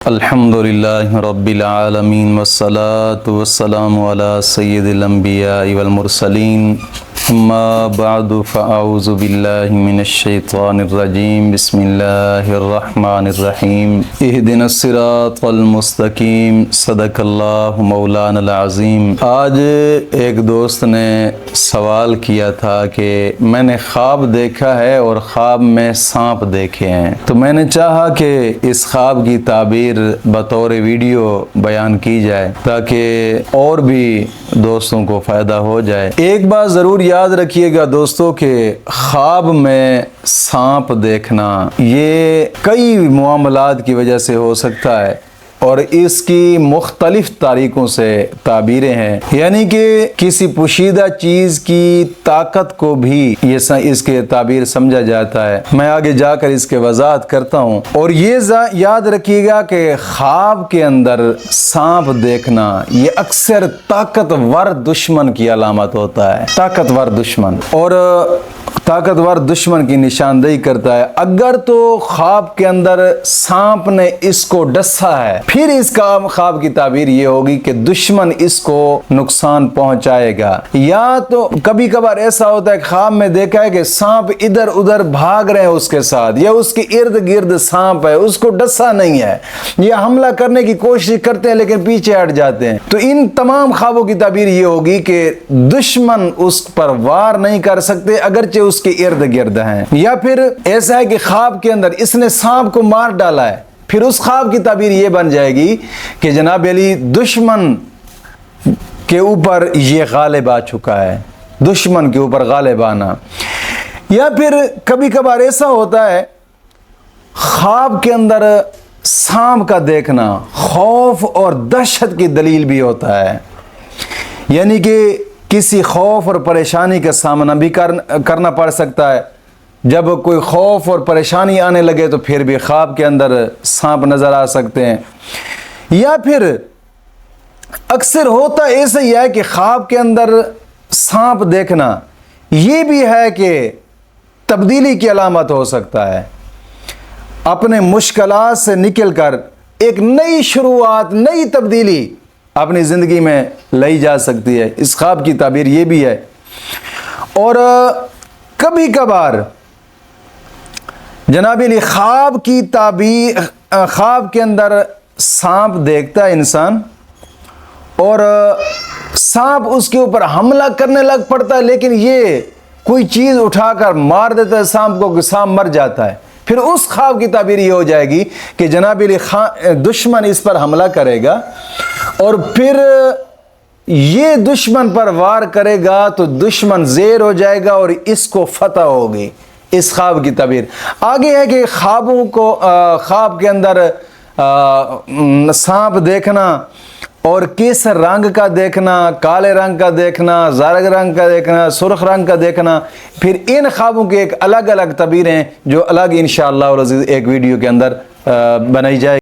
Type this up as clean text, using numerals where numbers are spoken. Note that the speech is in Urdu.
الحمدللہ رب العالمین والصلاة والسلام علی سید الانبیاء والمرسلین اما بعد فاعوذ باللہ من الشیطان الرجیم بسم اللہ الرحمن الرحیم اہدنا الصراط المستقیم صدق اللہ مولانا العظیم۔ آج ایک دوست نے سوال کیا تھا کہ میں نے خواب دیکھا ہے اور خواب میں سانپ دیکھے ہیں، تو میں نے چاہا کہ اس خواب کی تعبیر بطور ویڈیو بیان کی جائے تاکہ اور بھی دوستوں کو فائدہ ہو جائے۔ ایک بات ضرور یاد رکھیے گا دوستوں کہ خواب میں سانپ دیکھنا یہ کئی معاملات کی وجہ سے ہو سکتا ہے اور اس کی مختلف طریقوں سے تعبیریں ہیں، یعنی کہ کسی پوشیدہ چیز کی طاقت کو بھی اس کے تعبیر سمجھا جاتا ہے۔ میں آگے جا کر اس کے وضاحت کرتا ہوں، اور یہ یاد رکھیے گا کہ خواب کے اندر سانپ دیکھنا یہ اکثر طاقتور دشمن کی علامت ہوتا ہے، طاقتور دشمن، اور طاقتور دشمن کی نشاندہی کرتا ہے۔ اگر تو خواب کے اندر سانپ نے اس کو ڈسا ہے، پھر اس کا خواب کی تعبیر یہ ہوگی کہ دشمن اس کو نقصان پہنچائے گا۔ یا تو کبھی کبھار ایسا ہوتا ہے کہ خواب میں دیکھا ہے کہ سانپ ادھر ادھر بھاگ رہے ہیں اس کے ساتھ، یا اس کے ارد گرد سانپ ہے، اس کو ڈسا نہیں ہے، یا حملہ کرنے کی کوشش کرتے ہیں لیکن پیچھے ہٹ جاتے ہیں۔ تو ان تمام خوابوں کی تعبیر یہ ہوگی کہ دشمن اس پر وار نہیں کر سکتے اگرچہ اس کے ارد گرد ہیں۔ یا پھر ایسا ہے کہ خواب کے اندر اس نے سانپ کو مار ڈالا ہے، پھر اس خواب کی تعبیر یہ بن جائے گی کہ جناب علی دشمن کے اوپر یہ غالب آ چکا ہے، دشمن کے اوپر غالب آنا۔ یا پھر کبھی کبھار ایسا ہوتا ہے خواب کے اندر سانپ کا دیکھنا خوف اور دہشت کی دلیل بھی ہوتا ہے، یعنی کہ کسی خوف اور پریشانی کا سامنا بھی کرنا پڑ سکتا ہے۔ جب کوئی خوف اور پریشانی آنے لگے تو پھر بھی خواب کے اندر سانپ نظر آ سکتے ہیں۔ یا پھر اکثر ہوتا ایسا ہی ہے کہ خواب کے اندر سانپ دیکھنا یہ بھی ہے کہ تبدیلی کی علامت ہو سکتا ہے، اپنے مشکلات سے نکل کر ایک نئی شروعات، نئی تبدیلی اپنی زندگی میں لائی جا سکتی ہے۔ اس خواب کی تعبیر یہ بھی ہے۔ اور کبھی کبھار جناب علی خواب کی تعبیر، خواب کے اندر سانپ دیکھتا ہے انسان اور سانپ اس کے اوپر حملہ کرنے لگ پڑتا ہے، لیکن یہ کوئی چیز اٹھا کر مار دیتا ہے سانپ کو کہ سانپ مر جاتا ہے۔ پھر اس خواب کی تعبیر یہ ہو جائے گی کہ جناب علی دشمن اس پر حملہ کرے گا اور پھر یہ دشمن پر وار کرے گا تو دشمن زیر ہو جائے گا اور اس کو فتح ہوگی۔ اس خواب کی تعبیر آگے ہے کہ خوابوں کو خواب کے اندر سانپ دیکھنا اور کیسر رنگ کا دیکھنا، کالے رنگ کا دیکھنا، زرد رنگ کا دیکھنا، سرخ رنگ کا دیکھنا، پھر ان خوابوں کے ایک الگ الگ تعبیریں جو الگ انشاءاللہ ایک ویڈیو کے اندر بنائی جائے